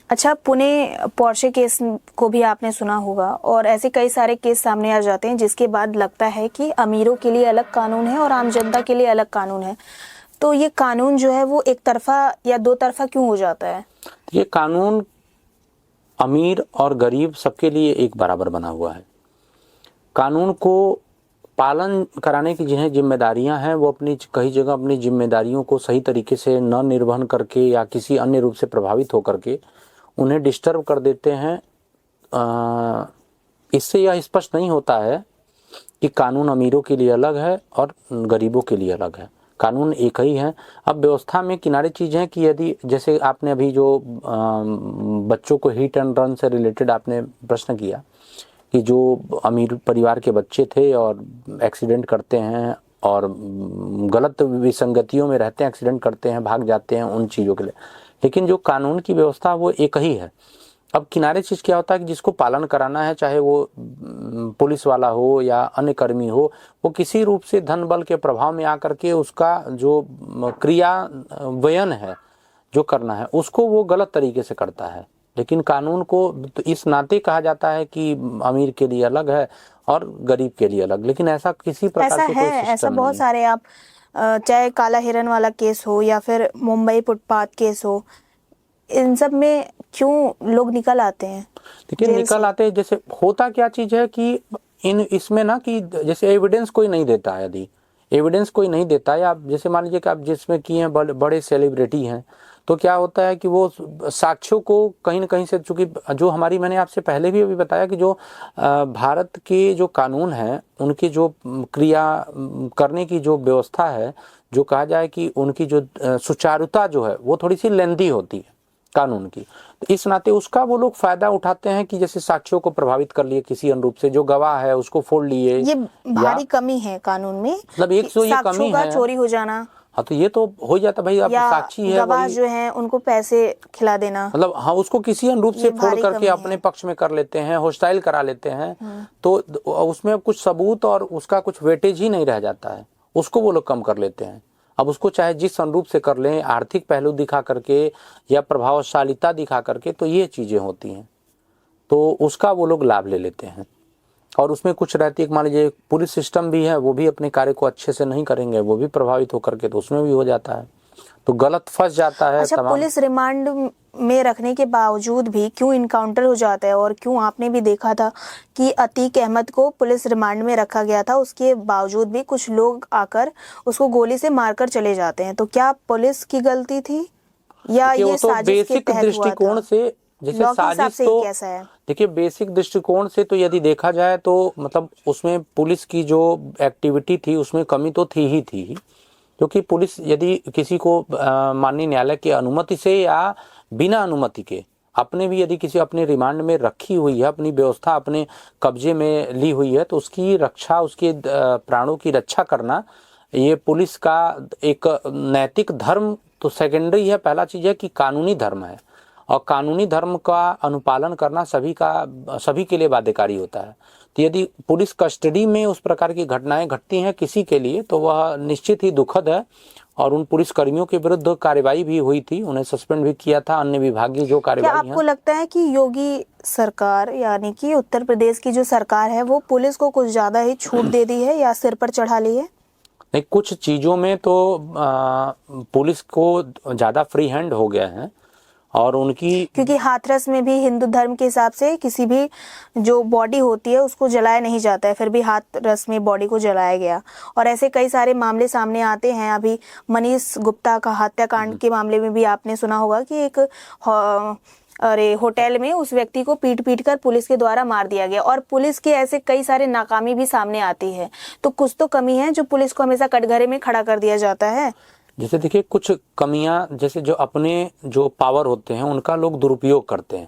अच्छा, Pune Porsche case को भी आपने सुना होगा, और ऐसे कई सारे केस सामने आ जाते हैं जिसके बाद लगता है कि अमीरों के लिए अलग कानून है और आम जनता के लिए अलग कानून है। तो ये कानून जो है वो एक तरफा या दो तरफा क्यों हो जाता है? ये कानून अमीर और गरीब सबके लिए एक बराबर बना हुआ है। कानून को पालन कराने की जिन्हें जिम्मेदारियां हैं वो अपनी कई जगह अपनी जिम्मेदारियों को सही तरीके से न निर्वहन करके या किसी अन्य रूप से प्रभावित होकर के उन्हें डिस्टर्ब कर देते हैं। इससे यह स्पष्ट नहीं होता है कि कानून अमीरों के लिए अलग है और गरीबों के लिए अलग है। कानून एक ही है। अब व्यवस्था में किनारे चीज़ है कि यदि जैसे आपने अभी जो बच्चों को हिट एंड रन से रिलेटेड आपने प्रश्न किया कि जो अमीर परिवार के बच्चे थे और एक्सीडेंट करते हैं और गलत विसंगतियों में रहते हैं, एक्सीडेंट करते हैं, भाग जाते हैं उन चीज़ों के लिए, लेकिन जो कानून की व्यवस्था वो एक ही है। अब किनारे चीज़ क्या होता है कि जिसको पालन कराना है, चाहे वो पुलिस वाला हो या अन्य कर्मी हो, वो किसी रूप से धन बल के प्रभाव में आकर के उसका जो क्रियान्वयन है जो करना है उसको वो गलत तरीके से करता है। लेकिन कानून को तो इस नाते कहा जाता है कि अमीर के लिए अलग है और गरीब के लिए अलग, लेकिन ऐसा किसी प्रकार से कोई सिस्टम ऐसा बहुत नहीं। सारे आप चाहे काला हिरन वाला केस हो या फिर मुंबई फुटपाथ केस हो, इन सब में क्यों लोग निकल आते हैं? देखिए निकल आते हैं, जैसे होता क्या चीज है कि इसमें ना कि जैसे एविडेंस कोई नहीं देता है, यदि एविडेंस कोई नहीं देता है, आप जैसे मान लीजिए कि आप जिसमें किए हैं बड़े सेलिब्रिटी हैं, तो क्या होता है कि वो साक्ष्यों को कहीं ना कहीं से, चूंकि जो हमारी, मैंने आपसे पहले भी अभी बताया कि जो भारत के जो कानून है उनकी जो क्रिया करने की जो व्यवस्था है, जो कहा जाए कि उनकी जो सुचारुता जो है वो थोड़ी सी लेंदी होती है कानून की। तो इस नाते उसका वो लोग फायदा उठाते हैं कि जैसे साक्ष्यों को प्रभावित कर लिए किसी अनुरूप से, जो गवाह है उसको फोड़ लिए। ये भारी कमी है कानून में, मतलब एक सौ ये कमी है, चोरी हो जाना। हाँ तो ये तो हो जाता भाई, आप साक्षी है, गवाह जो है उनको पैसे खिला देना, मतलब हाँ उसको किसी अनुरूप से फोड़ करके अपने पक्ष में कर लेते हैं, हॉस्टाइल करा लेते हैं, तो उसमें कुछ सबूत और उसका कुछ वेटेज ही नहीं रह जाता है, उसको वो लोग कम कर लेते हैं। अब उसको चाहे जिस अनुरूप से कर लें, आर्थिक पहलू दिखा करके या प्रभावशालिता दिखा करके, तो ये चीजें होती हैं, तो उसका वो लोग लाभ ले लेते हैं। और उसमें कुछ रहती है, मान लीजिए पुलिस सिस्टम भी है, वो भी अपने कार्य को अच्छे से नहीं करेंगे, वो भी प्रभावित होकर के, तो उसमें भी हो जाता है, तो गलत फंस जाता है। अच्छा, पुलिस रिमांड में रखने के बावजूद भी क्यों इनकाउंटर हो जाता है? और क्यों, आपने भी देखा था कि अतीक अहमद को पुलिस रिमांड में रखा गया था, उसके बावजूद भी कुछ लोग आकर उसको गोली से मारकर चले जाते हैं। तो क्या पुलिस की गलती थी या ये साजिश के तहत दृष्टिकोण से, जैसे साजिश तो कैसा है? देखिए बेसिक दृष्टिकोण से तो यदि देखा जाए तो मतलब उसमें पुलिस की जो एक्टिविटी थी उसमें कमी तो थी ही थी, क्योंकि पुलिस यदि किसी को माननीय न्यायालय की अनुमति से या बिना अनुमति के अपने भी यदि किसी अपने रिमांड में रखी हुई है, अपनी व्यवस्था अपने कब्जे में ली हुई है, तो उसकी रक्षा, उसके प्राणों की रक्षा करना ये पुलिस का एक नैतिक धर्म तो सेकेंडरी है। पहला चीज है कि कानूनी धर्म है, और कानूनी धर्म का अनुपालन करना सभी के लिए बाध्यकारी होता है। तो यदि पुलिस कस्टडी में उस प्रकार की घटनाएं घटती हैं किसी के लिए, तो वह निश्चित ही दुखद है। और उन पुलिस कर्मियों के विरुद्ध कार्रवाई भी हुई थी, उन्हें सस्पेंड भी किया था, अन्य विभागीय जो कार्रवाई है। क्या आपको लगता है कि योगी सरकार यानी कि उत्तर प्रदेश की जो सरकार है वो पुलिस को कुछ ज्यादा ही छूट दे दी है या सिर पर चढ़ा ली है? नहीं, कुछ चीजों में तो पुलिस को ज्यादा फ्री हैंड हो गया है, और उनकी, क्योंकि हाथरस में भी हिंदू धर्म के हिसाब से किसी भी जो बॉडी होती है उसको जलाया नहीं जाता है, फिर भी हाथरस में बॉडी को जलाया गया। और ऐसे कई सारे मामले सामने आते हैं। अभी मनीष गुप्ता का हत्याकांड के मामले में भी आपने सुना होगा कि एक होटल में उस व्यक्ति को पीट कर पुलिस के द्वारा मार दिया गया। और पुलिस के ऐसे कई सारे नाकामी भी सामने आती है। तो कुछ तो कमी है जो पुलिस को हमेशा कटघरे में खड़ा कर दिया जाता है। जैसे देखिए कुछ कमियां, जैसे जो अपने जो पावर होते हैं उनका लोग दुरुपयोग करते हैं,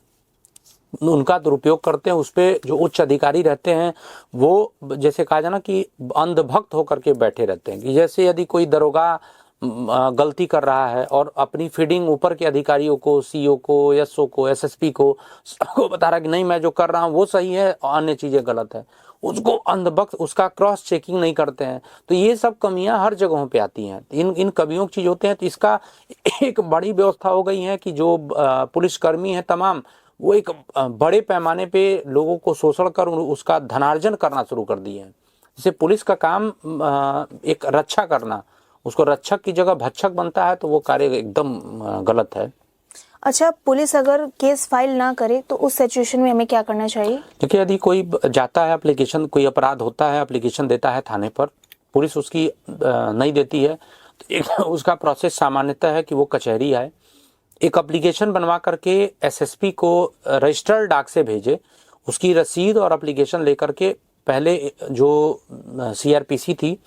उस पर जो उच्च अधिकारी रहते हैं वो, जैसे कहा जाए ना कि अंधभक्त होकर के बैठे रहते हैं, कि जैसे यदि कोई दरोगा गलती कर रहा है और अपनी फीडिंग ऊपर के अधिकारियों को, सीओ को, एसओ को, एसएसपी को बता रहा है कि नहीं मैं जो कर रहा हूँ वो सही है और अन्य चीजें गलत है, उसको अंधभक्त उसका क्रॉस चेकिंग नहीं करते हैं। तो ये सब कमियां हर जगहों पे आती हैं। इन कमियों की चीज होते हैं। तो इसका एक बड़ी व्यवस्था हो गई है कि जो पुलिसकर्मी हैं तमाम, वो एक बड़े पैमाने पे लोगों को शोषण कर उसका धनार्जन करना शुरू कर दिए हैं। जैसे पुलिस का काम एक रक्षा करना, उसको रक्षक की जगह भक्षक बनता है, तो वो कार्य एकदम गलत है। अच्छा, पुलिस अगर केस फाइल ना करे तो उस सिचुएशन में हमें क्या करना चाहिए? देखिए, यदि कोई जाता है एप्लीकेशन, कोई अपराध होता है, एप्लीकेशन देता है थाने पर, पुलिस उसकी नहीं देती है, तो एक उसका प्रोसेस सामान्यतः है कि वो कचहरी आए, एक एप्लीकेशन बनवा करके एसएसपी को रजिस्टर्ड डाक से भेजे, उसकी रसीद और एप्लीकेशन लेकर के, पहले जो सीआरपीसी थी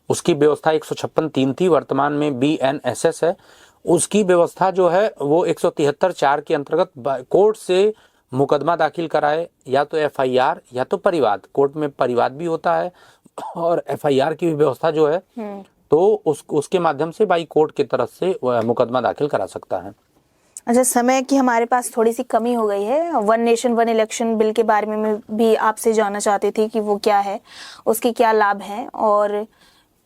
उसकी व्यवस्था 156(3) थी, वर्तमान में बीएनएसएस है, उसकी व्यवस्था जो है वो 173(4) के अंतर्गत कोर्ट से मुकदमा दाखिल कराए, या तो एफआईआर या तो परिवाद। कोर्ट में परिवाद भी होता है और एफआईआर की भी व्यवस्था जो है, तो उसके माध्यम से बाई कोर्ट की तरफ से मुकदमा दाखिल करा सकता है। अच्छा, समय की हमारे पास थोड़ी सी कमी हो गई है। One nation one election bill के बारे में भी आपसे जानना चाहती थी कि वो क्या है, उसके क्या लाभ हैं, और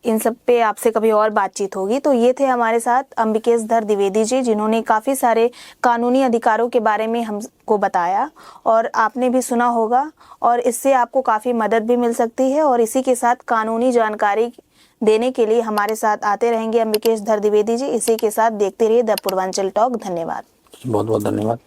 इन सब पे आपसे कभी और बातचीत होगी। तो ये थे हमारे साथ अंबिकेश धर द्विवेदी जी, जिन्होंने काफ़ी सारे कानूनी अधिकारों के बारे में हमको बताया और आपने भी सुना होगा, और इससे आपको काफ़ी मदद भी मिल सकती है। और इसी के साथ कानूनी जानकारी देने के लिए हमारे साथ आते रहेंगे अंबिकेश धर द्विवेदी जी। इसी के साथ देखते रहिए द पूर्वांचल टॉक। धन्यवाद। बहुत बहुत धन्यवाद।